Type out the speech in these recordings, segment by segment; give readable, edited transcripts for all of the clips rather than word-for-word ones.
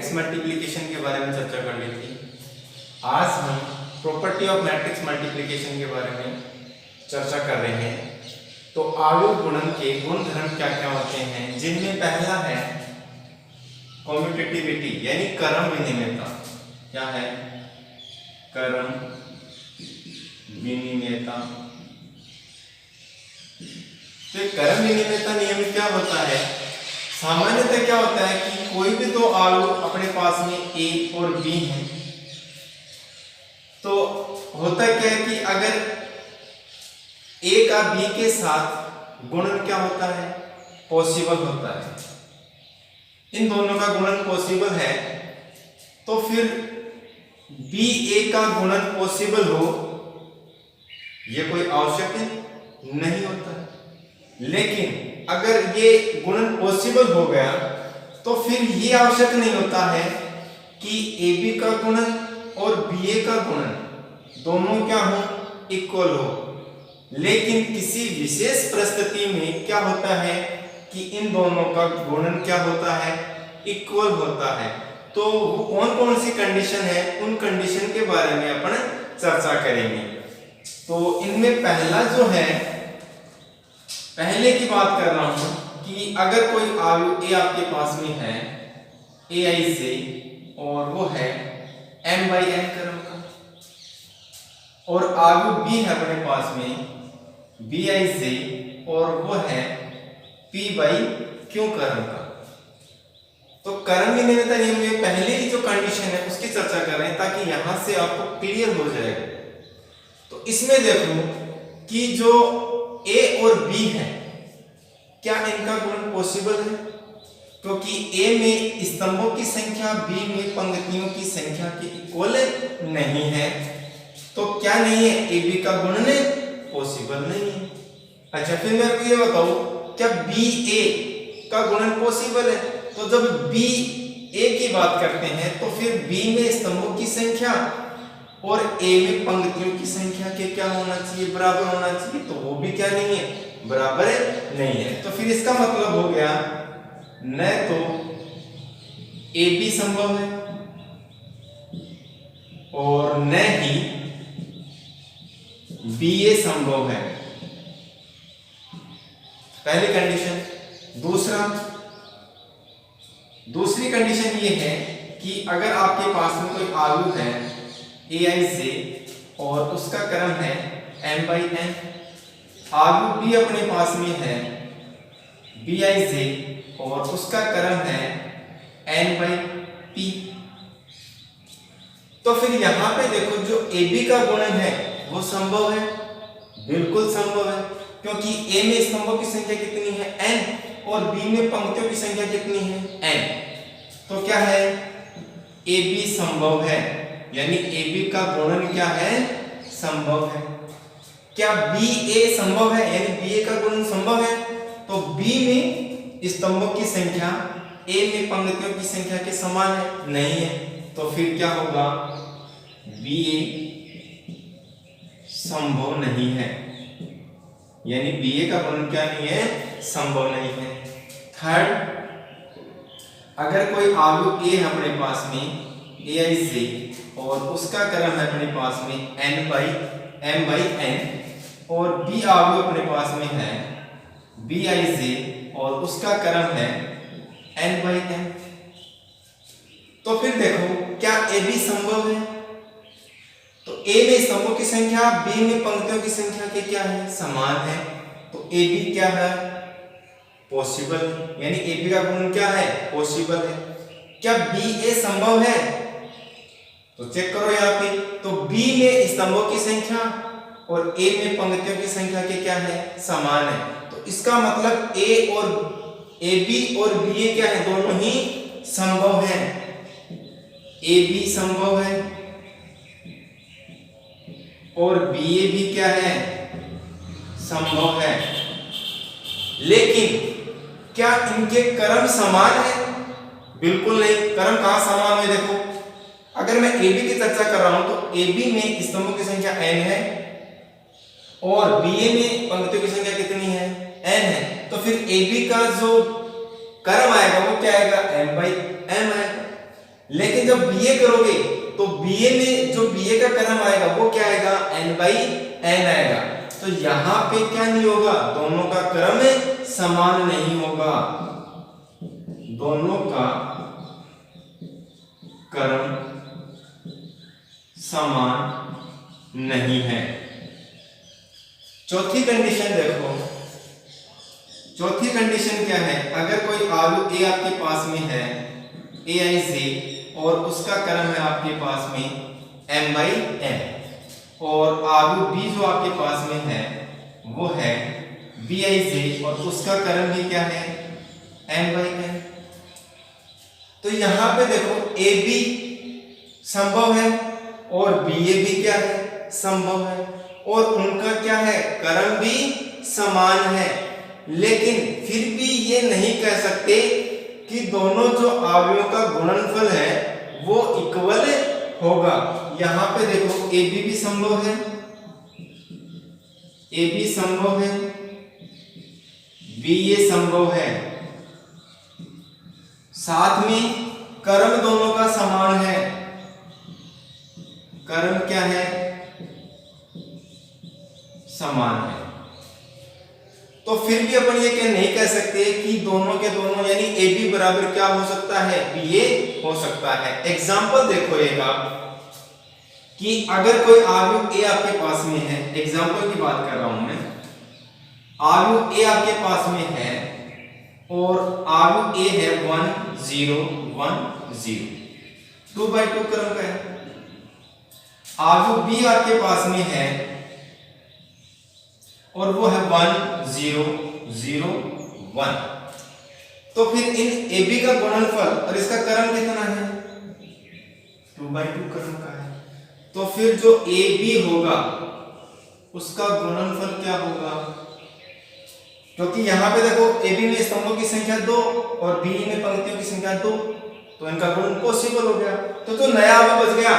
Matrix multiplication के बारे में चर्चा कर ली थी। आज हम प्रॉपर्टी ऑफ मैट्रिक्स मल्टीप्लिकेशन के बारे में चर्चा कर रहे हैं। तो आव्यूह गुणन के गुण धर्म क्या क्या होते हैं, जिनमें पहला है कम्यूटेटिविटी यानी क्रम विनिमयता। क्या है? क्रम विनिमयता। तो क्रम विनिमयता नियम क्या होता है? सामान्यतः क्या होता है कि कोई भी दो आव्यूह अपने पास में a और b हैं, तो होता क्या है कि अगर a का b के साथ गुणन क्या होता है? पॉसिबल होता है। इन दोनों का गुणन पॉसिबल है, तो फिर b a का गुणन पॉसिबल हो ये कोई आवश्यक नहीं होता है। लेकिन अगर ये गुणन पॉसिबल हो गया तो फिर ये आवश्यक नहीं होता है कि AB का गुणन और BA का गुणन दोनों क्या हो? इक्वल हो। लेकिन किसी विशेष परिस्थिति में क्या होता है कि इन दोनों का गुणन क्या होता है? इक्वल होता है। तो वो कौन कौन सी कंडीशन है, उन कंडीशन के बारे में अपन चर्चा करेंगे। तो इनमें पहला जो है, पहले की बात कर रहा हूं कि अगर कोई आव्यूह A आपके पास में है AI से, और वो है m/n क्रम का, और आव्यूह B है अपने पास में BI से, और वो है p/q क्रम का। तो क्रम विनिमयता नियम में पहले की जो कंडीशन है उसकी चर्चा कर रहे हैं, ताकि यहां से आपको क्लियर हो जाएगा। तो इसमें देखो कि जो A और B है, क्या इनका गुणन पॉसिबल है? क्योंकि A में स्तंभों की संख्या B में पंक्तियों की संख्या के इक्वल नहीं है, तो क्या नहीं है? AB का गुणन पॉसिबल नहीं है। अच्छा, फिर मेरे को ये बताओ, क्या BA का गुणन पॉसिबल है? तो जब BA की बात करते हैं तो फिर B में स्तंभों की संख्या और A में पंक्तियों की संख्या के क्या होना चाहिए? बराबर होना चाहिए। तो वो भी क्या नहीं है? बराबर नहीं है। तो फिर इसका मतलब हो गया न तो AB संभव है और न ही BA संभव है, पहली कंडीशन। दूसरी कंडीशन ये है कि अगर आपके पास में कोई आव्यूह है AI से और उसका क्रम है m/n, आव्यूह B अपने पास में है BI से और उसका क्रम है n/p, तो फिर यहां पे देखो जो AB का गुणन है वो संभव है, बिल्कुल संभव है, क्योंकि A में स्तंभों की संख्या कितनी है? n, और B में पंक्तियों की संख्या कितनी है? n। तो क्या है? AB संभव है, यानी AB का गुणन क्या है? संभव है। क्या BA संभव है, यानी BA का गुणन संभव है? तो B में स्तंभों की संख्या A में पंक्तियों की संख्या के समान है? नहीं है। तो फिर क्या होगा? BA संभव नहीं है, यानी BA का गुणन क्या नहीं है? संभव नहीं है। थर्ड, अगर कोई आव्यूह A है अपने पास में AI से और उसका क्रम है अपने पास में m/n, और B आव्यूह अपने पास में है BI से और उसका क्रम है n/n, तो फिर देखो क्या AB संभव है? तो A में स्तंभों की संख्या B में पंक्तियों की संख्या के क्या है? समान है। तो AB क्या है? पॉसिबल, यानी AB का गुणन क्या है? पॉसिबल है। क्या BA संभव है? तो चेक करो यहाँ पे, तो B में स्तंभों की संख्या और A में पंक्तियों की संख्या के क्या है? समान है। तो इसका मतलब AB और BA क्या है? दोनों ही संभव है। AB संभव है और BA भी क्या है? संभव है। लेकिन क्या इनके क्रम समान है? बिल्कुल नहीं। क्रम कहां समान है? देखो, अगर मैं AB की चर्चा कर रहा हूं तो AB में स्तंभों की संख्या n है और BA में पंक्तियों की संख्या कितनी है? n है। तो फिर AB का जो क्रम आएगा वो क्या आएगा? m/m आएगा। लेकिन जब BA करोगे तो BA में जो BA का क्रम आएगा वो क्या आएगा, n/n आएगा। तो यहां पे क्या नहीं होगा, दोनों का क्रम समान नहीं होगा, दोनों का क्रम समान नहीं है। चौथी कंडीशन देखो, चौथी कंडीशन क्या है, अगर कोई अवयव A आपके पास में है aij और उसका क्रम है आपके पास में m/n, और अवयव B जो आपके पास में है वो है bij और उसका क्रम भी क्या है m/n। तो यहां पे देखो AB संभव है और BA भी क्या है, संभव है, और उनका क्या है, क्रम भी समान है। लेकिन फिर भी ये नहीं कह सकते कि दोनों जो अवयवों का गुणनफल है वो इक्वल होगा। यहां पे देखो AB भी संभव है, AB संभव है, BA संभव है, साथ में क्रम दोनों का समान है। क्रम क्या है, समान है। तो फिर भी अपन ये क्या नहीं कह सकते कि दोनों के दोनों यानी AB बराबर क्या हो सकता है, BA हो सकता है। एग्जाम्पल देखो एक आप, कि अगर कोई अवयव A आपके पास में है, एग्जाम्पल की बात कर रहा हूं मैं, अवयव A आपके पास में है और अवयव A है 1 0 1 0, 2/2 क्रम का है। अवयव B आपके पास में है और वो है 1 0 0 1, तो फिर इन AB का गुणनफल और इसका क्रम कितना है, 2/2 क्रम का है। तो फिर जो AB होगा उसका गुणनफल क्या होगा, क्योंकि यहां पे देखो AB में स्तंभों की संख्या 2 और BE में पंक्तियों की संख्या 2, तो इनका गुणन पॉसिबल हो गया। तो जो नया अवयव बच गया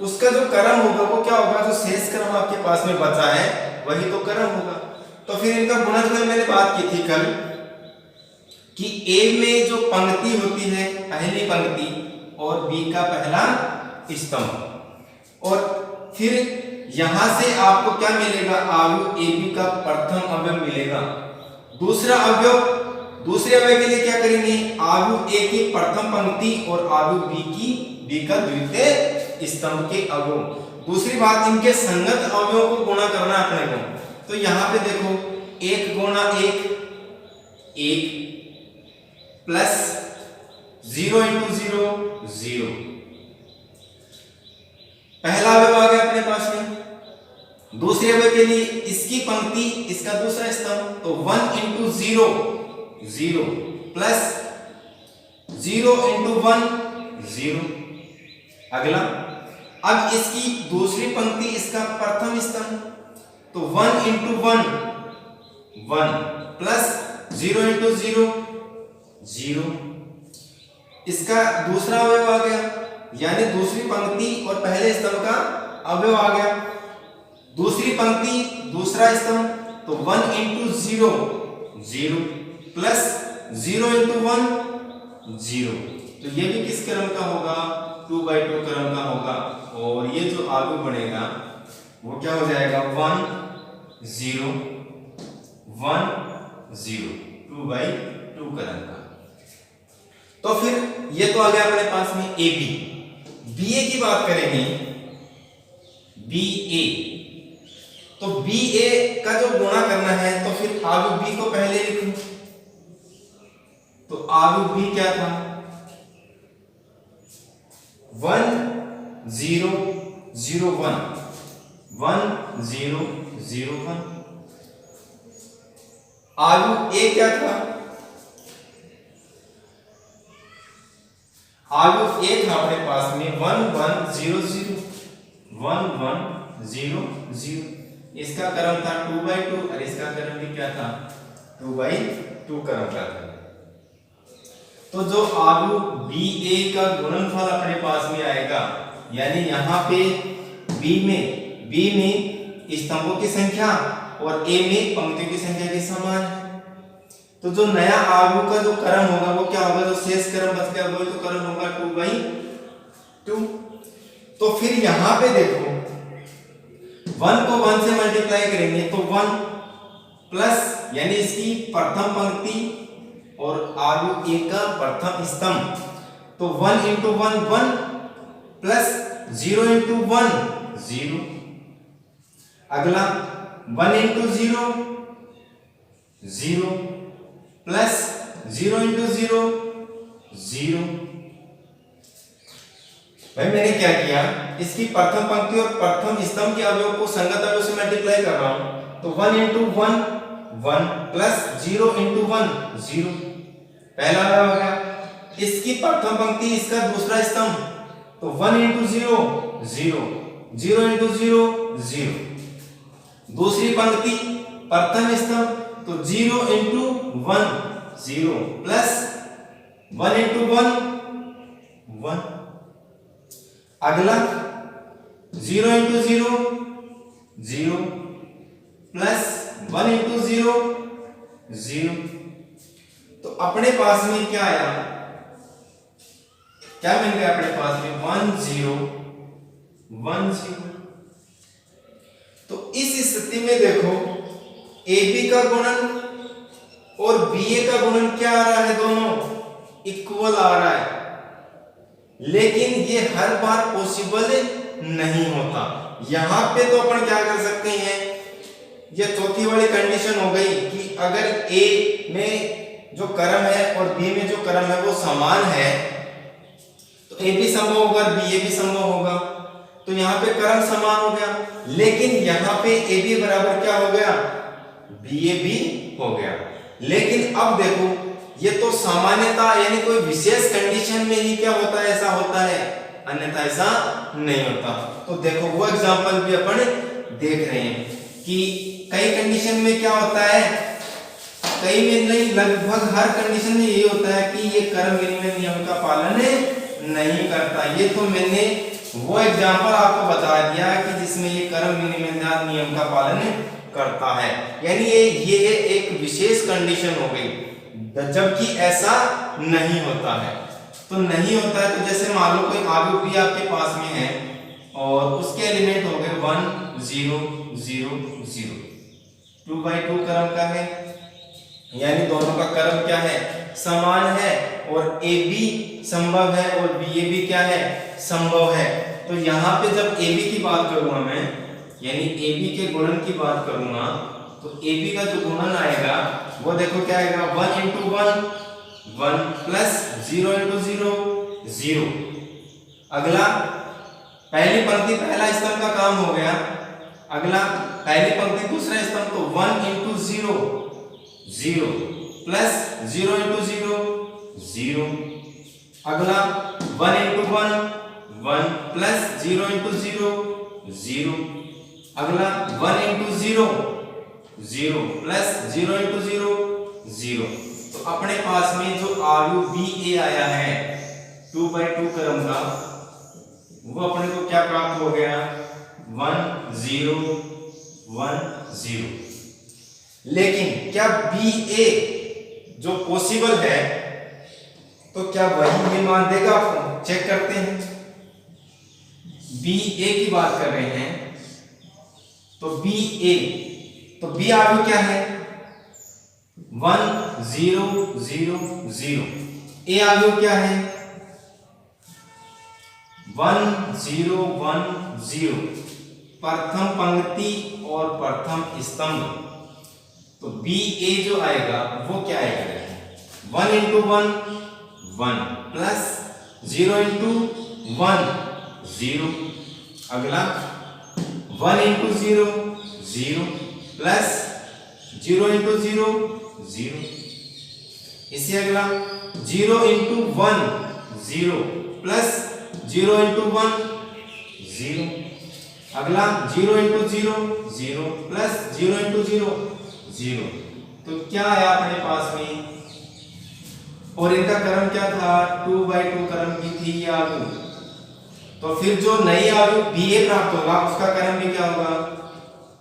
उसका जो क्रम होगा वो क्या होगा, जो शेष क्रम आपके पास में बचा है वही तो क्रम होगा। तो फिर इनका गुणनफल मैंने बात की थी कल कि A में जो पंक्ति होती है पहली पंक्ति और B का पहला स्तंभ, और फिर यहां से आपको क्या मिलेगा, अवयव AB का प्रथम अवयव मिलेगा। दूसरे अवयव के लिए क्या करेंगे, अवयव A की प्रथम पंक्ति और अवयव B का द्वितीय स्तंभ के अवयव। दूसरी बात, इनके संगत अवयवों को गुणा करना अपने को। तो यहां पे देखो 1 गुणा 1 1 प्लस 0 × 0 0, पहला अवयव आ गया अपने पास में। दूसरे अवयव के लिए इसकी पंक्ति इसका दूसरा स्तंभ, तो 1 × 0 0 प्लस 0 × 1 0। अगला, अब इसकी दूसरी पंक्ति इसका प्रथम स्तंभ, तो 1 × 1 1 प्लस 0 × 0 0, इसका दूसरा अवयव आ गया, यानी दूसरी पंक्ति और पहले स्तंभ का अवयव आ गया। दूसरी पंक्ति दूसरा स्तंभ, तो 1 × 0 0 प्लस 0 × 1 0, तो ये भी किस क्रम का होगा, 2/2 क्रम का होगा। और ये जो अवयव बनेगा वो क्या हो जाएगा, 1 0 1 0, 2/2 क्रम का। तो फिर ये तो आ गया अपने पास में AB। BA की बात करेंगे, BA, तो BA का जो गुणा करना है तो फिर अवयव B को पहले लिखूं, तो अवयव B क्या था, 1 0 0 1 1 0 0 1। अवयव A क्या था, अवयव A था अपने पास में 1 1 0 0 1 1 0 0, इसका क्रम था 2/2 और इसका क्रम भी क्या था, 2/2 क्रम का था। तो जो अवयव BA का गुणनफल अपने पास में आएगा, यानी यहाँ पे B में स्तंभों की संख्या और A में पंक्तियों की संख्या के समान है, तो जो नया आयु का जो क्रम होगा वो क्या होगा, जो शेष क्रम बच गया वही तो क्रम होगा 2/2। तो फिर यहां पे देखो 1 को 1 से मल्टीप्लाई करेंगे तो 1 प्लस यानी इसकी प्रथम पंक्ति और आयु 1 का प्रथम स्तंभ, तो 1 into 1 1 प्लस 0 into 1 0। अगला 1 into 0 0 प्लस 0 into 0 0। भाई मैंने क्या किया, इसकी प्रथम पंक्ति और प्रथम स्तंभ के अवयव को संगत अवयव से मल्टीप्लाई कर रहा हूं, तो 1 into 1 1 प्लस 0 into 1 0 पहला अवयव हो गया। इसकी प्रथम पंक्ति इसका दूसरा स्तंभ, तो 1 into 0 0 0 into 0 0। दूसरी पंक्ति प्रथम स्तंभ, तो 0 into 1 0 प्लस 1 into 1 1। अगला 0 into 0 0 प्लस 1 into 0 0। तो अपने पास में क्या आया, क्या मिल गया अपने पास में 1 0 1 0। तो इस स्थिति में देखो AB का गुणन और BA का गुणन क्या आ रहा है, दोनों इक्वल आ रहा है, लेकिन ये हर बार पॉसिबल नहीं होता। यहां पे तो अपन क्या कर सकते हैं, ये चौथी वाली कंडीशन हो गई कि अगर A में जो क्रम है और B में जो क्रम है वो समान है तो A भी संभव होगा और BA भी संभव होगा, तो यहाँ पे क्रम समान हो गया। लेकिन यहाँ पे AB बराबर क्या हो गया, BA भी हो गया। लेकिन अब देखो ये तो सामान्यता यानी कोई विशेष कंडीशन में ही क्या होता है, ऐसा होता है, अन्यथा ऐसा नहीं होता। तो देखो वो एग्जांपल भी अपन देख रहे हैं कि कई कंडीशन में क्या होता है, कई में नहीं लगभग हर कंडीशन में यही होता है कि ये क्रम विनिमय नियम का पालन नहीं करता। ये तो मैंने वो एग्जांपल आपको बता दिया कि जिसमें ये क्रम विनिमय नियम का पालन करता है, यानी ये एक विशेष कंडीशन हो गई, जबकि ऐसा नहीं होता है। तो नहीं होता है तो जैसे मान लो कोई आयु भी आपके पास में है और उसके एलिमेंट हो गए 1 0 0 0, 2/2 क्रम का है, यानी दोनों का क्रम क्या है, समान है, और AB संभव है और BA भी क्या है, संभव है। तो यहाँ पे जब AB की बात करूंगा मैं, यानी AB के गुणन की बात करूंगा, तो AB का जो गुणन आएगा वो देखो क्या आएगा, 1 into 1 1 प्लस 0 into 0 0। अगला पहली पंक्ति पहला स्तंभ का काम हो गया, अगला पहली पंक्ति दूसरा स्तंभ, तो 1 into 0 0 प्लस 0 into 0 0। अगला 1 into 1 1 प्लस 0 into 0 0। अगला 1 into 0 0 प्लस 0 into 0 0। तो अपने पास में जो आयु BA आया है 2/2 क्रम का, वो अपने को क्या प्राप्त हो गया, 1 0 1 0। लेकिन क्या BA जो पॉसिबल है तो क्या वही ये मान देगा, आपको चेक करते हैं। BA की बात कर रहे हैं तो BA, तो B आयु क्या है, 1 0 0 0। A आयु क्या है, 1 0 1 0, प्रथम पंक्ति और प्रथम स्तंभ। तो BA जो आएगा वो क्या आएगा, 1 into 1 1 प्लस 0 into 1 0। अगला 1 into 0 0 प्लस 0 into 0 0। इसी अगला 0 into 1 0 प्लस 0 into 1 0। अगला 0 into 0 0 प्लस 0 into 0 0। तो क्या आया अपने पास में, और इनका क्रम क्या था, 2/2 क्रम की थी ये आयु। तो फिर जो नई आयु BA प्राप्त होगा उसका क्रम भी क्या होगा,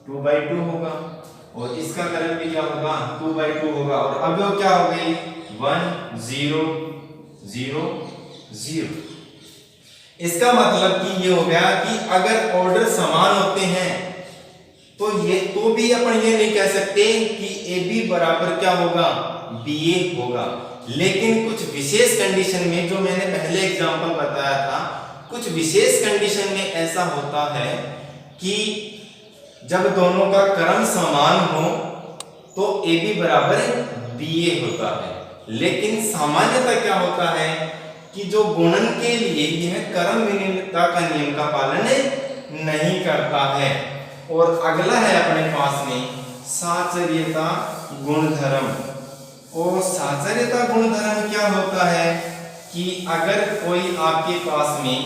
2/2 होगा। और इसका क्रम भी क्या होगा 2/2 होगा और अवयव क्या हो गई 1 0 0 0। इसका मतलब कि ये हो गया कि अगर ऑर्डर समान होते हैं तो भी अपन ये नहीं कह सकते कि AB बराबर क्या होगा BA होगा। लेकिन कुछ विशेष कंडीशन में, जो मैंने पहले एग्जांपल बताया था, कुछ विशेष कंडीशन में ऐसा होता है कि जब दोनों का क्रम समान हो तो AB बराबर BA होता है। लेकिन सामान्यतः क्या होता है कि जो गुणन के लिए यह क्रम विनिमयता का नियम का पालन नहीं करता है। और अगला है अपने पास में साचर्यता गुणधर्म। और साचर्यता गुणधर्म क्या होता है कि अगर कोई आपके पास में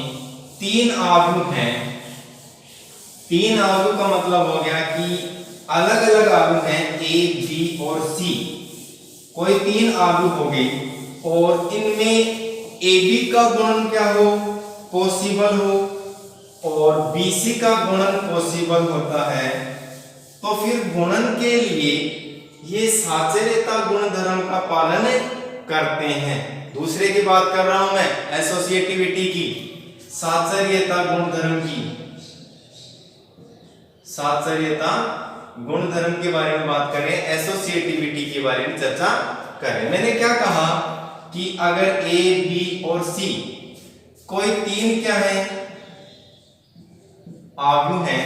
3 आव्यूह हैं, 3 आव्यूह का मतलब हो गया कि अलग अलग आव्यूह हैं A, B और C, कोई 3 आव्यूह हो गई और इनमें AB का गुणन क्या हो पॉसिबल हो और BC का गुणन पॉसिबल होता है, तो फिर गुणन के लिए ये साचर्यता गुणधर्म का पालन करते हैं। दूसरे की बात कर रहा हूं मैं, एसोसिएटिविटी की, साचर्यता गुणधर्म की, साचर्यता गुणधर्म के बारे में बात करें, एसोसिएटिविटी के बारे में चर्चा करें। मैंने क्या कहा कि अगर A, B और C कोई 3 क्या है आव्यूह हैं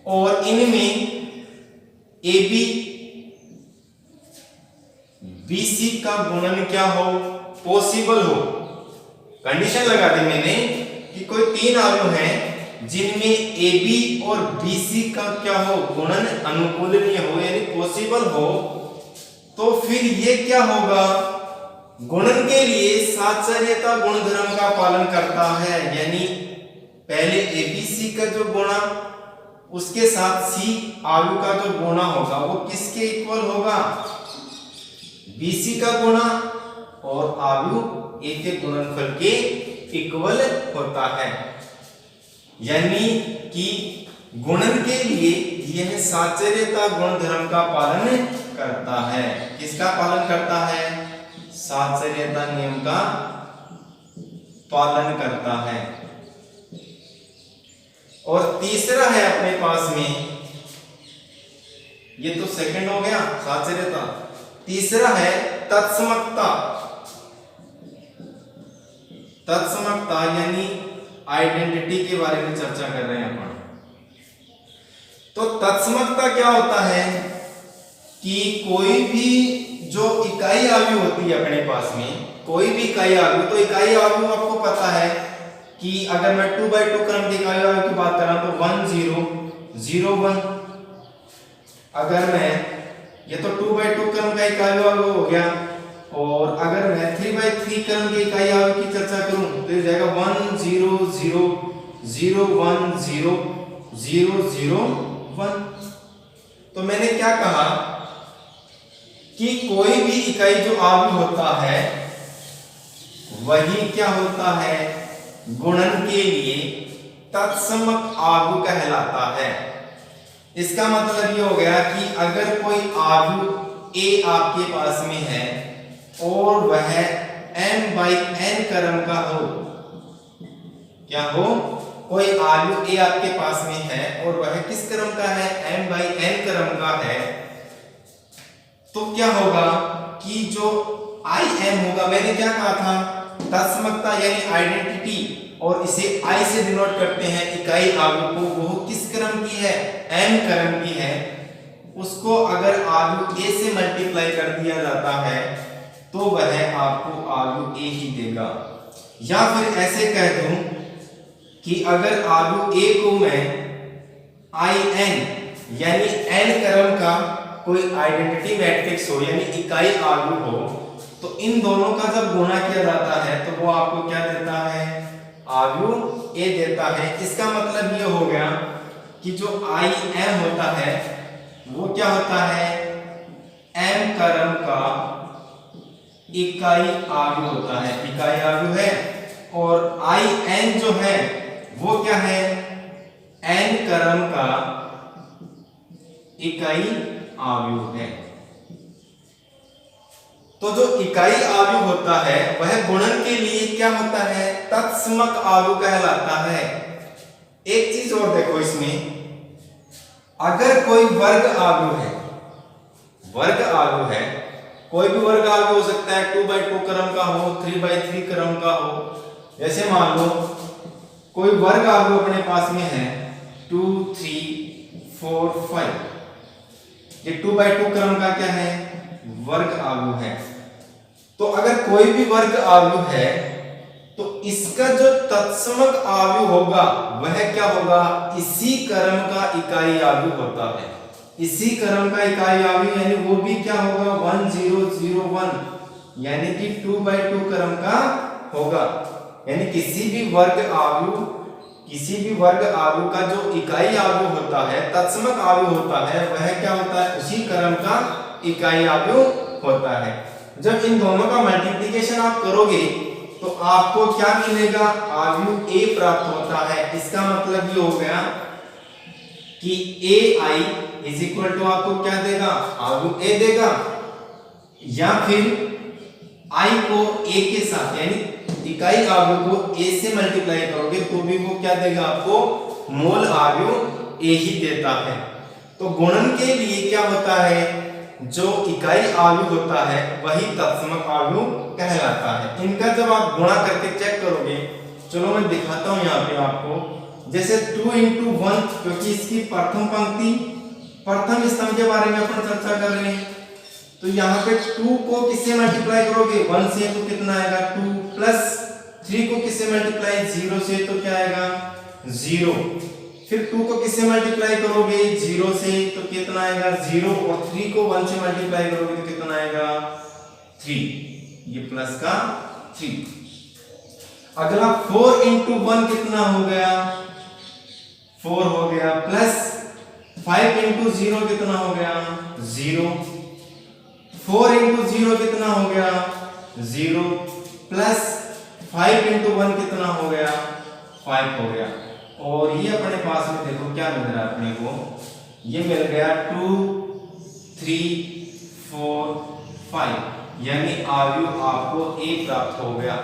और इनमें AB BC का गुणन क्या हो पॉसिबल हो। कंडीशन लगा दी मैंने कि कोई 3 आव्यूह हैं जिनमें AB और BC का क्या हो गुणन अनुकूलनीय हो यानी पॉसिबल हो, तो फिर ये क्या होगा गुणन के लिए साचर्यता गुणधर्म का पालन करता है। यानी पहले ABC का जो गुणा उसके साथ C आव्यूह का जो गुणा होगा वो किसके इक्वल होगा BC का गुणा और आव्यूह A के गुणनफल के इक्वल होता है। यानी कि गुणन के लिए यह साचर्यता गुणधर्म का पालन करता है। किसका पालन करता है साचर्यता नियम का पालन करता है। और तीसरा है अपने पास में, ये तो सेकंड हो गया साचर्यता, तीसरा है तत्समकता। तत्समकता यानी आइडेंटिटी के बारे में चर्चा कर रहे हैं अपन। तो तत्समकता क्या होता है कि कोई भी जो इकाई आव्यूह होती है अपने पास में, कोई भी इकाई आव्यूह, तो इकाई आव्यूह आपको पता है कि अगर मैं 2/2 क्रम की इकाई आव्यूह की बात कर रहा हूं तो 1 0 0 1। अगर मैं ये तो 2/2 क्रम का इकाई आव्यूह हो गया, और अगर मैं 3/3 क्रम की इकाई आव्यूह की चर्चा करूं तो ये जाएगा 1 0 0 0 1 0 0 0 1। तो मैंने क्या कहा कि कोई भी इकाई जो आव्यूह होता है वही क्या होता है गुणन के लिए तत्समक आव्यूह कहलाता है। इसका मतलब ये हो गया कि अगर कोई आव्यूह A आपके पास में है और वह m/n क्रम का हो, क्या हो कोई आव्यूह A आपके पास में है और वह किस क्रम का है m/n क्रम का है, तो क्या होगा कि जो Im होगा, मैंने क्या कहा था तत्समकता यानी आइडेंटिटी, और इसे I से डिनोट करते हैं इकाई आव्यूह को, वो किस क्रम की है m क्रम की है, उसको अगर आव्यूह A से मल्टीप्लाई कर दिया जाता है तो वह आपको आव्यूह A ही देगा। या फिर ऐसे कह दूं कि अगर आव्यूह A को मैं In यानी n क्रम का कोई आइडेंटिटी मैट्रिक्स हो यानी इकाई आव्यूह हो, तो इन दोनों का जब गुणा किया जाता है तो वो आपको क्या देता है आव्यूह A देता है। इसका मतलब ये हो गया कि जो Im होता है वो क्या होता है m क्रम का इकाई आव्यूह होता है, इकाई आव्यूह है, और In जो है वो क्या है n क्रम का इकाई आव्यूह है। तो जो इकाई आव्यूह होता है वह गुणन के लिए क्या होता है, तत्समक आव्यूह कहलाता है। एक चीज और देखो इसमें, अगर कोई वर्ग आव्यूह है, वर्ग आव्यूह है, कोई भी वर्ग आव्यूह हो सकता है, 2/2 क्रम का हो, 3/3 क्रम का हो। जैसे मान लो कोई वर्ग आव्यूह अपने पास में है 2, 3, 4, 5, ये 2/2 क्रम का क्या है, वर्ग आव्यूह है। तो अगर कोई भी वर्ग आव्यूह है तो इसका जो तत्समक आव्यूह होगा वह क्या होगा, इसी क्रम का इकाई आव्यूह होता है। इसी क्रम का इकाई आव्यूह यानी वो भी क्या होगा, 1 0 0 1, यानी कि 2/2 क्रम का होगा। यानी किसी भी वर्ग आव्यूह का जो इकाई आव्यूह होता है, तत्समक आव्यूह होता है, वह क्या होता है, उसी क्रम का इकाई आव्यूह होता है। जब इन दोनों का मल्टीप्लिकेशन आप करोगे तो आपको क्या मिलेगा, आव्यूह ए प्राप्त होता है। इसका मतलब ये हो गया कि ai इज इक्वल टू आपको क्या देगा, आव्यूह ए देगा, या फिर i को a के साथ यानी इकाई आव्यूह को a से मल्टीप्लाई करोगे तो भी वो क्या देगा, आपको मूल आव्यूह a ही देता है। तो गुणन के लिए क्या होता है, जो इकाई आव्यूह होता है वही तत्समक आव्यूह कहलाता है। इनका जब आप गुणा करके चेक करोगे, चलो मैं दिखाता हूं यहाँ पे आपको। जैसे 2 × 1, क्योंकि इसकी प्रथम पंक्ति प्रथम स्तंभ के बारे में अपन चर्चा कर रहे हैं, तो यहाँ पे 2 को किससे मल्टीप्लाई करोगे, 1 से, तो कितना आएगा 2, प्लस 3 को किससे मल्टीप्लाई, 0 से, तो क्या आएगा 0। फिर 2 को किससे मल्टीप्लाई करोगे, 0 से, तो कितना आएगा 0, और 3 को 1 से मल्टीप्लाई करोगे तो कितना आएगा 3, ये प्लस का 3। अगला 4 × 1 कितना हो गया, 4 हो गया, प्लस 5 × 0 कितना हो गया 0, 4 × 0 कितना हो गया 0, प्लस 5 × 1 कितना हो गया 5 हो गया। और ये अपने पास में देखो क्या मिल रहा है अपने को, ये मिल गया 2, 3, 4, 5, यानी आव्यूह आपको a प्राप्त हो गया।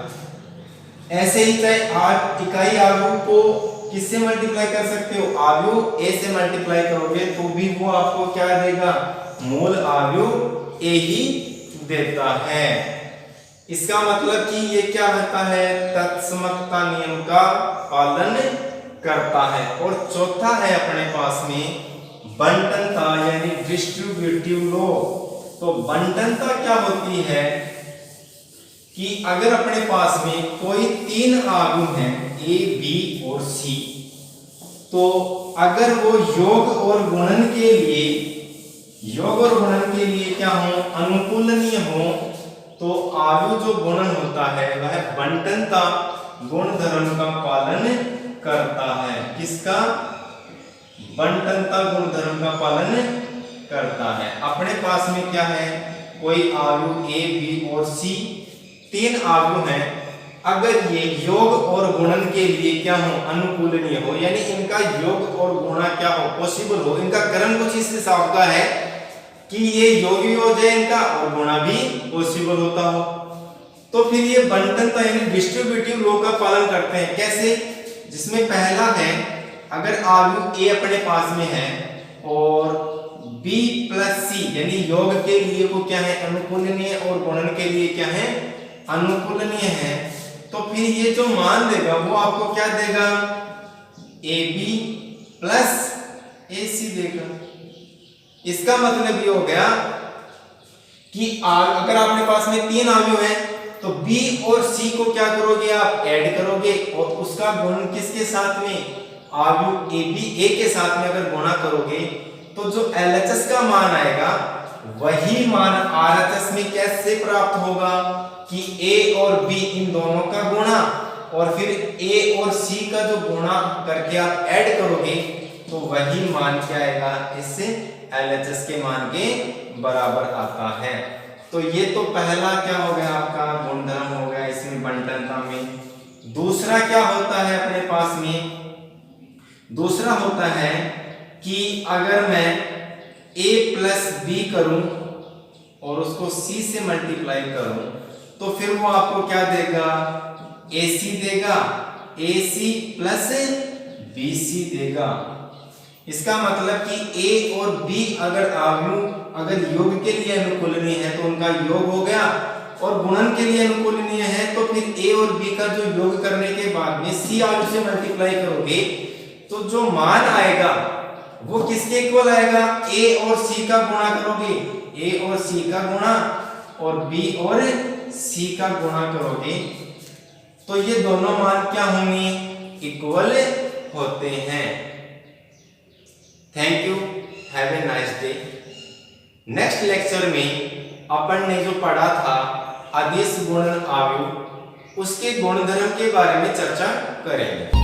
ऐसे ही चाहे आप इकाई आव्यूह को किससे मल्टीप्लाई कर सकते हो, आव्यूह a से मल्टीप्लाई करोगे तो भी वो आपको क्या देगा, मूल आव्यूह a ही देता है। इसका मतलब कि ये क्या होता है, तत्समकता नियम का पालन करता है। और चौथा है अपने पास में बंटनता यानी डिस्ट्रीब्यूटिव लॉ। तो बंटनता क्या होती है कि अगर अपने पास में कोई 3 आव्यूह हैं a, b और c, तो अगर वो योग और गुणन के लिए क्या हो, अनुकूलनीय हो, तो आव्यूह जो गुणन होता है वह बंटनता गुणधर्म का पालन करता है। किसका, बंटनता गुणधर्म का पालन करता है। अपने पास में क्या है, कोई आव्यूह a, b और c, 3 आव्यूह हैं। अगर ये योग और गुणन के लिए क्या हो, अनुकूलनीय हो, यानी इनका योग और गुणा क्या हो, पॉसिबल हो, इनका क्रम कुछ इस हिसाब का है कि ये योग भी हो जाए इनका और गुणा भी पॉसिबल होता हो, तो फिर ये बंटनता यानी डिस्ट्रीब्यूटिव लॉ का पालन करते हैं। कैसे, जिसमें पहला है, अगर आव्यूह a अपने पास में है और b + c यानी योग के लिए वो क्या है, अनुकूलनीय, और गुणन के लिए क्या है, अनुकूलनीय है, तो फिर ये जो मान देगा वो आपको क्या देगा, ab + ac देगा। इसका मतलब ये हो गया कि अगर आपके पास में 3 आव्यूह हैं तो b और c को क्या करोगे, आप ऐड करोगे और उसका गुणन किसके साथ में, आव्यूह ab a के साथ में अगर गुणा करोगे तो जो LHS का मान आएगा वही मान RHS में कैसे प्राप्त होगा कि a और b इन दोनों का गुणा और फिर a और c का जो गुणा करके आप ऐड करोगे तो वही मान क्या आएगा, इससे LHS के मान के बराबर आता है। तो ये तो पहला क्या हो गया, आपका गुणधर्म हो गया इसमें बंटनता में। दूसरा क्या होता है अपने पास में, दूसरा होता है कि अगर मैं a प्लस बी करूं और उसको c से मल्टीप्लाई करूं तो फिर वो आपको क्या देगा, AC देगा, AC प्लस BC देगा। इसका मतलब कि A और B अगर योग के लिए अनुकूलनीय है तो उनका योग हो गया, और गुणन के लिए अनुकूलनीय है तो फिर A और B का जो योग करने के बाद में C आयु से मल्टीप्लाई करोगे तो जो मान आएगा वो किसके इक्वल आएगा, A और C का गुणा करोगे, A और C का गुणा और B और C का गुणा करोगे तो ये दोनों मान क्या होंगे, इक्वल होते हैं। Thank you, have a nice day. Next lecture में अपन ने जो पढ़ा था अदिश गुणन आव्यूह, उसके गुणधर्म के बारे में चर्चा करेंगे।